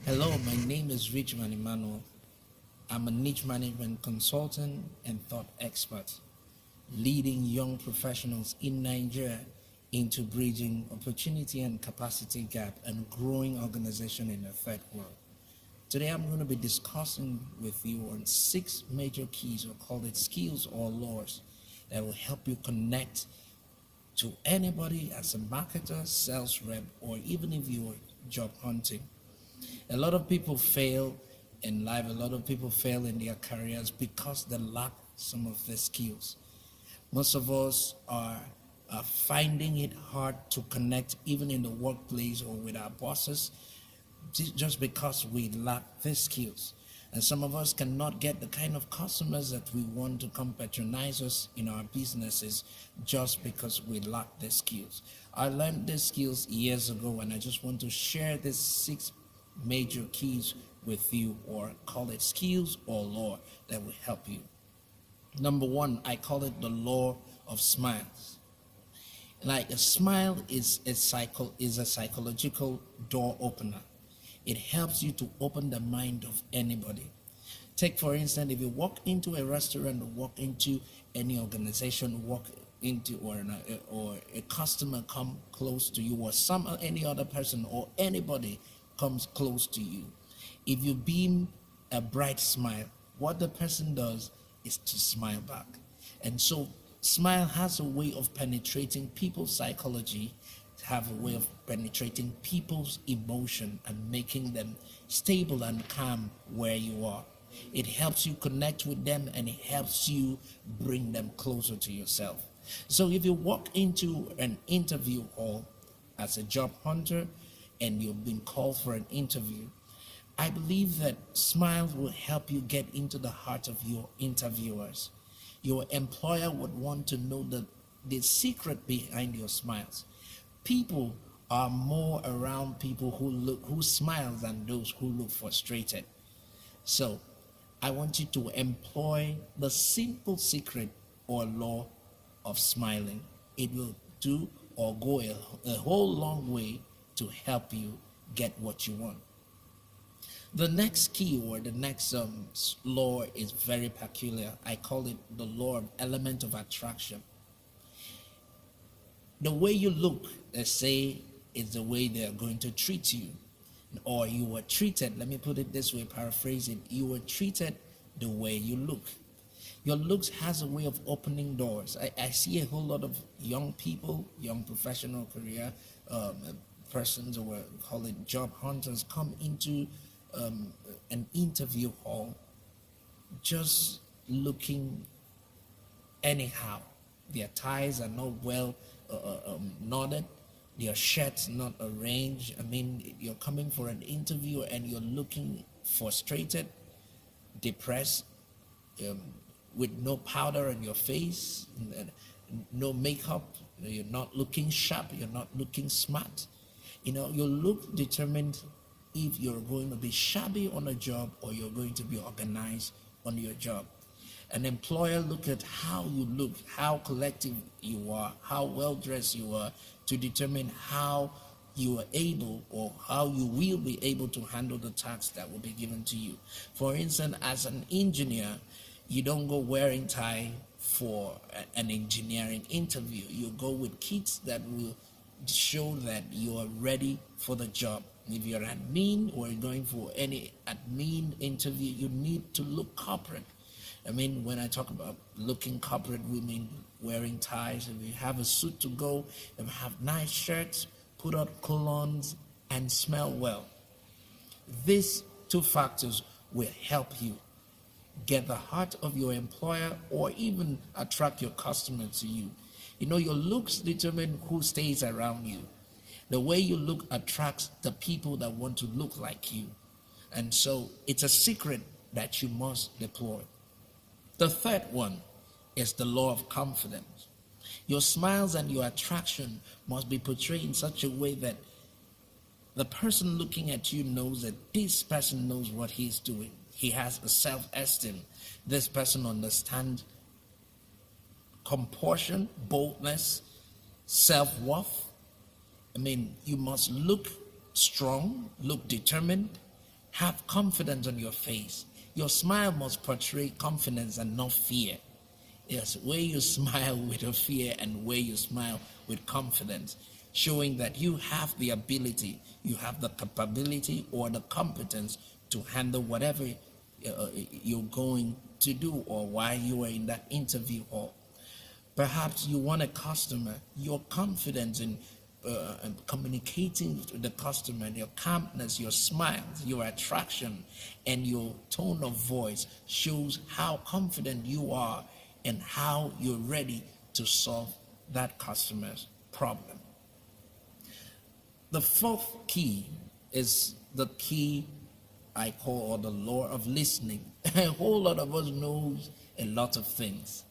Hello, my name is Richman Emmanuel. I'm a niche management consultant and thought expert, leading young professionals in Nigeria into bridging opportunity and capacity gap and growing organization in the third world. Today, I'm going to be discussing with you on 6 major keys, or call it skills or laws, that will help you connect to anybody as a marketer, sales rep, or even if you're job hunting. A lot of people fail in life, a lot of people fail in their careers because they lack some of the skills. Most of us are finding it hard to connect even in the workplace or with our bosses just because we lack these skills. And some of us cannot get the kind of customers that we want to come patronize us in our businesses just because we lack the skills. I learned these skills years ago, and I just want to share these 6 major keys with you, or call it skills or law, that will help you. Number one, I call it the law of smiles. Like a smile is a psychological door opener. It helps you to open the mind of anybody. Take for instance, if you walk into a restaurant or walk into any organization, walk into or a customer come close to you, or any other person or anybody comes close to you. If you beam a bright smile, what the person does is to smile back. And so smile has a way of penetrating people's psychology, have a way of penetrating people's emotion and making them stable and calm where you are. It helps you connect with them, and it helps you bring them closer to yourself. So if you walk into an interview hall as a job hunter and you've been called for an interview, I believe that smiles will help you get into the heart of your interviewers. Your employer would want to know the secret behind your smiles. People are more around people who smile than those who look frustrated. So I want you to employ the simple secret or law of smiling. It will do or go a whole long way to help you get what you want. The next key, or the next law, is very peculiar. I call it the law of element of attraction. The way you look, let's say, is the way they are going to treat you, or you were treated. Let me put it this way, paraphrase it. You were treated the way you look. Your looks has a way of opening doors. I see a whole lot of young people, young professional career persons, or call it job hunters, come into an interview hall just looking anyhow. Their ties are not well knotted, their shirts not arranged. I mean, you're coming for an interview and you're looking frustrated, depressed, with no powder on your face, no makeup. You're not looking sharp, you're not looking smart. Your look determines if you're going to be shabby on a job or you're going to be organized on your job. An employer look at how you look, how collective you are, how well dressed you are, to determine how you are able, or how you will be able to handle the tasks that will be given to you. For instance, as an engineer, you don't go wearing tie for an engineering interview. You go with kits that will show that you are ready for the job. If you're admin or going for any admin interview, you need to look corporate. I mean, when I talk about looking corporate, we mean wearing ties. If you have a suit to go, if you have nice shirts, put on colognes, and smell well. These 2 factors will help you get the heart of your employer, or even attract your customer to you. Your looks determine who stays around you. The way you look attracts the people that want to look like you. And so it's a secret that you must deploy. The third one is the law of confidence. Your smiles and your attraction must be portrayed in such a way that the person looking at you knows that this person knows what he's doing. He has a self-esteem. This person understands compassion, boldness, self-worth. I mean, you must look strong, look determined, Have confidence on your face. Your smile must portray confidence and not fear. Yes, where you smile with a fear and where you smile with confidence, showing that you have the ability, you have the capability or the competence to handle whatever you're going to do or while you are in that interview hall. Perhaps you want a customer, your confidence in communicating to the customer, your calmness, your smiles, your attraction, and your tone of voice shows how confident you are and how you're ready to solve that customer's problem. The fourth key is the key I call, or the law of listening. A whole lot of us knows a lot of things.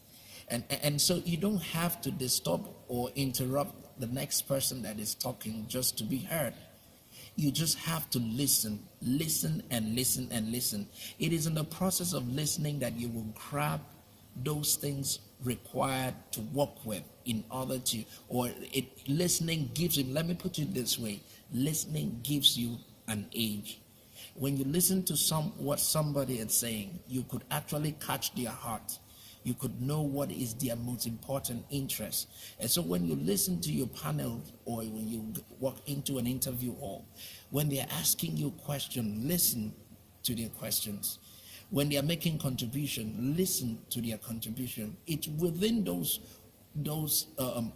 And so you don't have to disturb or interrupt the next person that is talking just to be heard. You just have to listen and listen and listen. It is in the process of listening that you will grab those things required to work with in order to, listening gives you, let me put it this way, listening gives you an edge. When you listen to what somebody is saying, you could actually catch their heart. You could know what is their most important interest. And so when you listen to your panel or when you walk into an interview hall, when they're asking you questions, listen to their questions. When they are making contribution, listen to their contribution. It's within those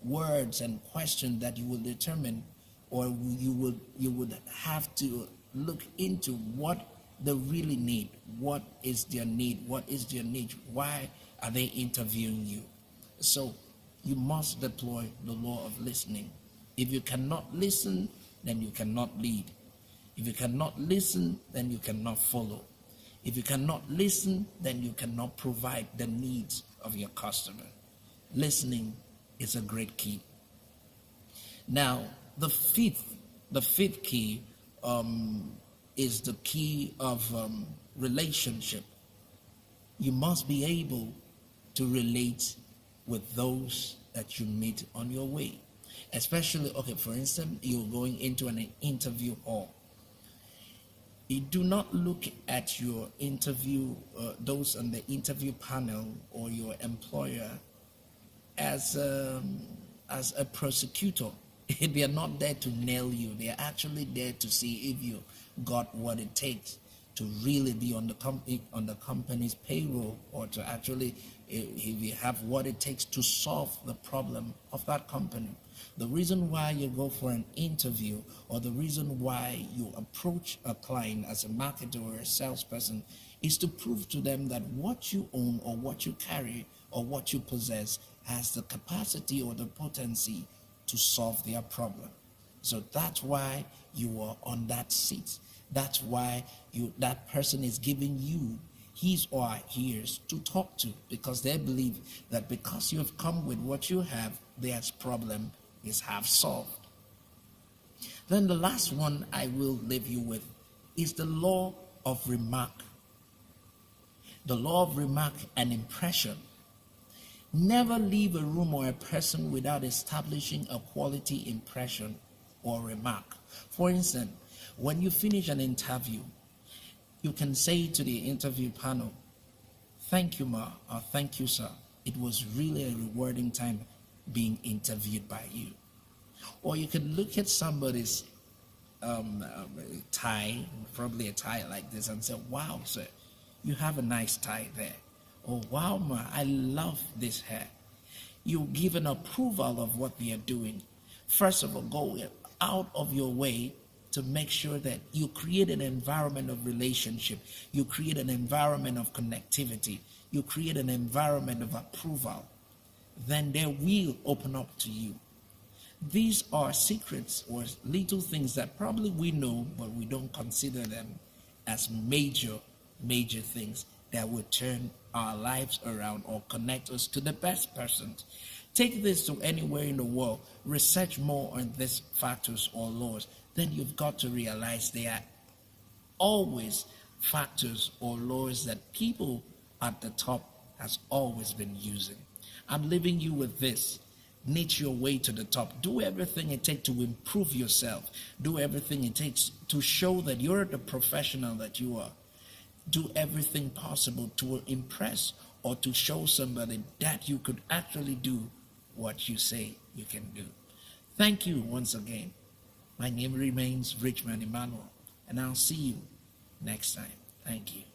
words and questions that you will determine, or you would have to look into what they really need. What is their need? What is their need? Why are they interviewing you? So you must deploy the law of listening. If you cannot listen, then you cannot lead. If you cannot listen, then you cannot follow. If you cannot listen, then you cannot provide the needs of your customer. Listening is a great key. Now, the fifth key is the key of relationship. You must be able to relate with those that you meet on your way. Especially, for instance, you're going into an interview hall. You do not look at your interview, those on the interview panel or your employer as a prosecutor. They are not there to nail you. They are actually there to see if you got what it takes to really be on the company's payroll, or to actually, if you have what it takes to solve the problem of that company. The reason why you go for an interview, or the reason why you approach a client as a marketer or a salesperson, is to prove to them that what you own or what you carry or what you possess has the capacity or the potency to solve their problem. So that's why you are on that seat. That's why that person is giving you his or her ears to talk to, because they believe that because you have come with what you have, their problem is half solved. Then the last one I will leave you with is the law of remark. The law of remark and impression. Never leave a room or a person without establishing a quality impression or remark. For instance, when you finish an interview, you can say to the interview panel, "Thank you, ma," or "Thank you, sir. It was really a rewarding time being interviewed by you." Or you can look at somebody's tie, probably a tie like this, and say, "Wow, sir, you have a nice tie there." Or, "Wow, ma, I love this hair." You give an approval of what they are doing. First of all, go out of your way to make sure that you create an environment of relationship. You create an environment of connectivity. You create an environment of approval. Then they will open up to you. These are secrets or little things that probably we know, but we don't consider them as major things that will turn our lives around or connect us to the best persons. Take this to anywhere in the world. Research more on these factors or laws. Then you've got to realize they are always factors or laws that people at the top has always been using. I'm leaving you with this, niche your way to the top. Do everything it takes to improve yourself. Do everything it takes to show that you're the professional that you are. Do everything possible to impress or to show somebody that you could actually do what you say you can do. Thank you once again. My name remains Richmond Emmanuel, and I'll see you next time. Thank you.